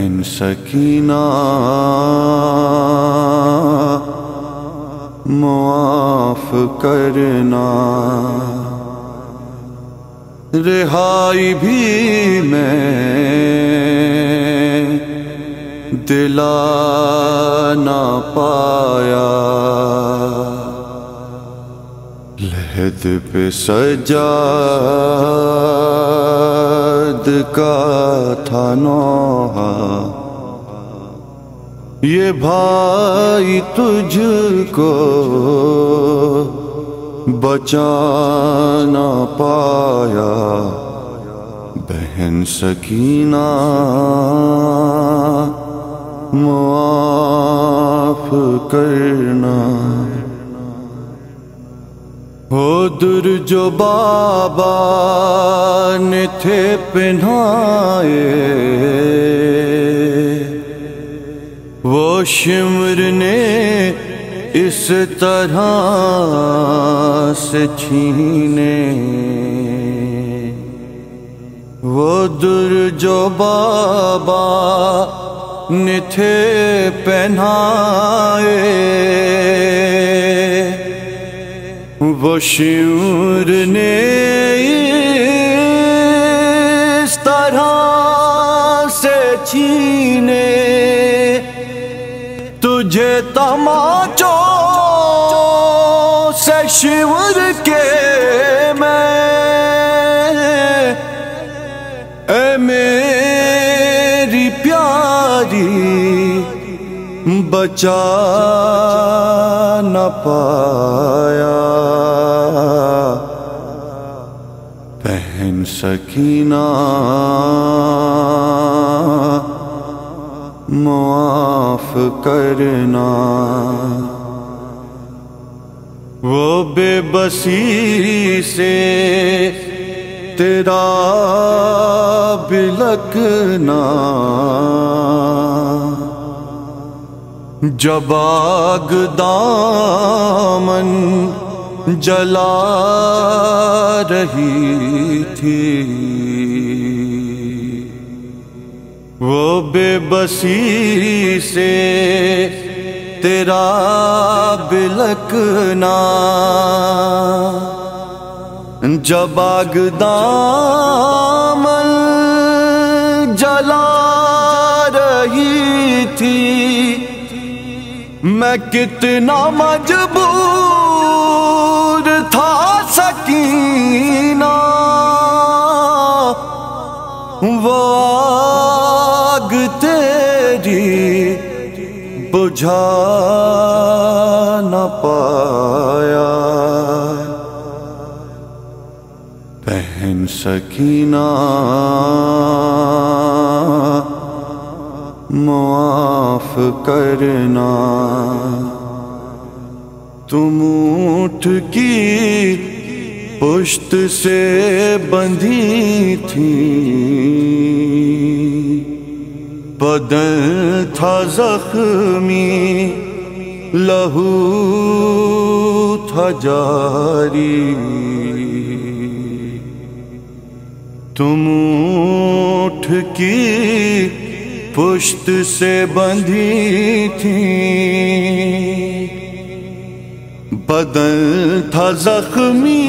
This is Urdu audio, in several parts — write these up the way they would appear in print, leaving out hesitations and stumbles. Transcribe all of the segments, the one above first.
بہن سکینہ معاف کرنا، رہائی بھی میں دلا نہ پایا، لحد پہ سجاد کا تھا نوحہ، یہ بھائی تجھ کو بچا نہ پایا، بہن سکینہ معاف کرنا۔ وہ در جو بابا نے تھے پہنائے، وہ شمر نے اس طرح سے چھینے، وہ در جو بابا نے تھے پہنائے، وہ شمر نے اس طرح سے چھینے، تجھے تماچوں سے شمر کے میں، اے میری پیاری بچا نہ پایا، بہن سکینہ معاف کرنا۔ وہ بے بسی سے تیرا بلکنا، جب آگ دامن جلا رہی تھی، وہ بے بسی سے تیرا بلکنا، جب آگ دامن جلا رہی تھی، میں کتنا مجبور تھا سکینہ، وہ آگ تیری بجھا نہ پایا، بہن سکینہ معاف کرنا۔ تم اونٹ کی پشت سے بندھی تھی، بدن تھا زخمی، لہو تھا جاری، تم اونٹ کی پشت سے بندھی تھی، بدن تھا زخمی،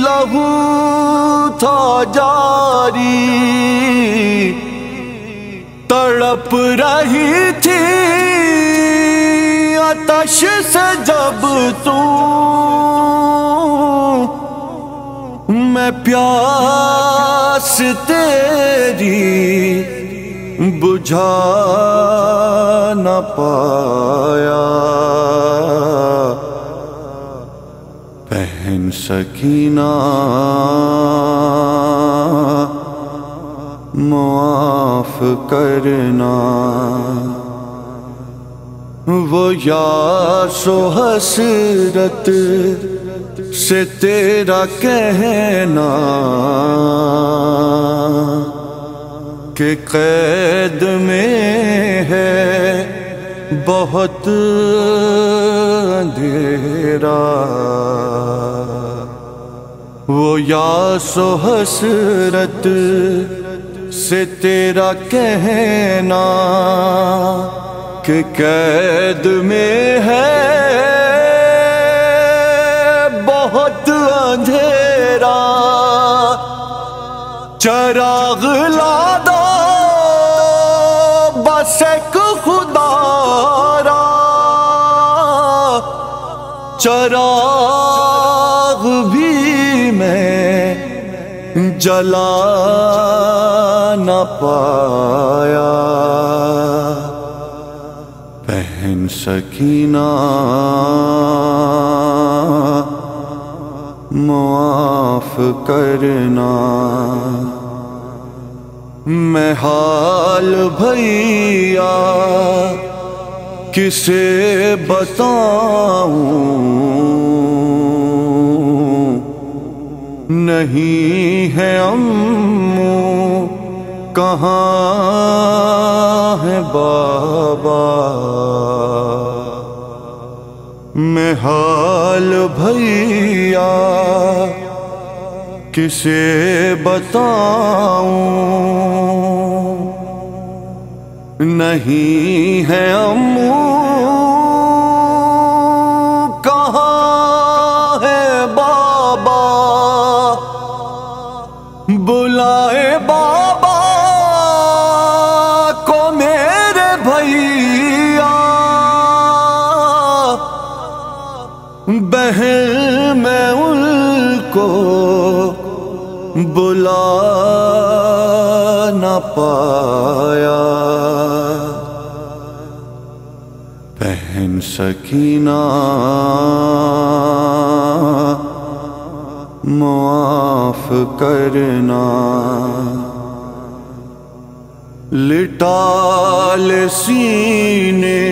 لہو تھا جاری، تڑپ رہی تھی آتش سے جب تو، میں پیاس تیری بجھا نہ پایا، بہن سکینہ معاف کرنا۔ وہ یاس و حسرت سے تیرا کہنا کہ قید میں ہے بہت اندھیرا، وہ یاس و حسرت سے تیرا کہنا کہ قید میں ہے بہت اندھیرا، چراغ لا دو بس ایک خدا را، چراغ بھی میں جلا نہ پایا، بہن سکینہ معاف کرنا، میں حال بھیا کسے بتاؤں، نہیں ہے امّو کہاں ہے بابا، میں حال بھیا کسے بتاؤں، نہیں ہے امّو کہاں ہے بابا، بلائے بابا کو میرے بھیا، بہن میں ان کو بلا نہ پایا، بہن سکینہ معاف کرنا، لٹال سینے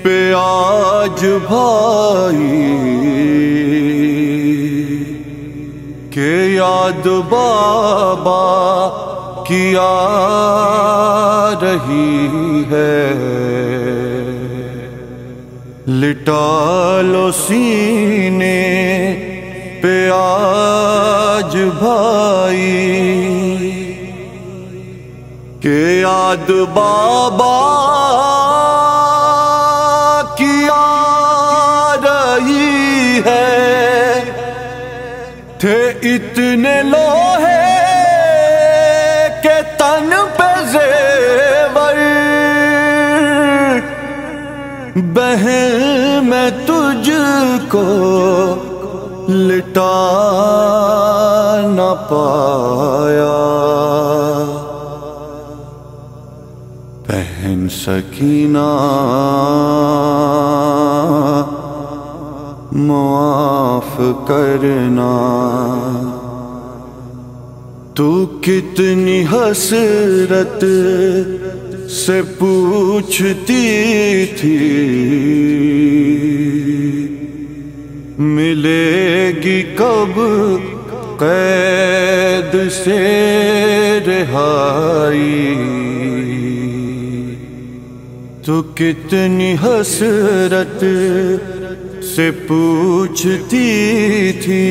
پہ آج بھائی کہ یاد بابا کی آ رہی ہے، لٹالو سینے پہ آج بھائی کہ یاد بابا کی آ رہی ہے، تھے اتنے لوہے کہ تن پہ زیور، بہن میں تجھ کو لٹا نہ پایا، بہن سکینہ معاف کرنا، تو کتنی حسرت سے پوچھتی تھی ملے گی کب قید سے رہائی، تو کتنی حسرت سے پوچھتی تھی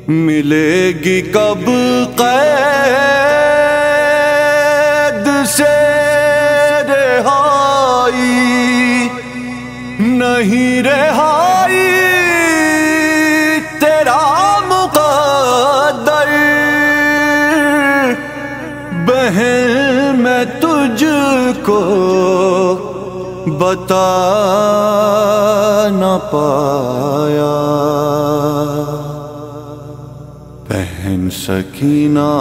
ملے گی کب قید سے رہائی، نہیں رہائی تیرا مقدر، بہن میں تجھ کو بتا نہ پایا، بہن سکینہ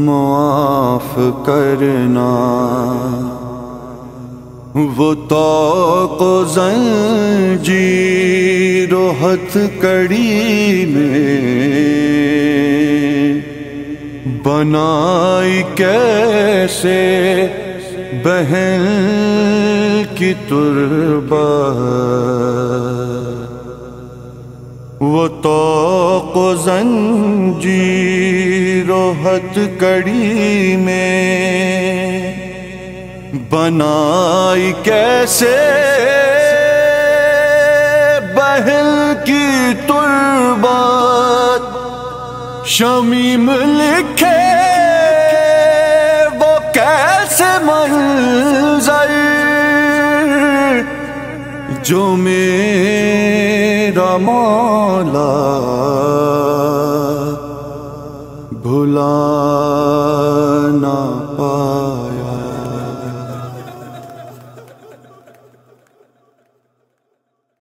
معاف کرنا، وہ طوق و زنجیر و ہتھ کڑی میں بنائی کیسے بہن کی تربت، وہ طوق و زنجیر و ہتھ کڑی میں بنائی کیسے اہل کی تربت شمیم لکھے وہ کیسے منظر جو میرا مولا بھلا نہ پایا.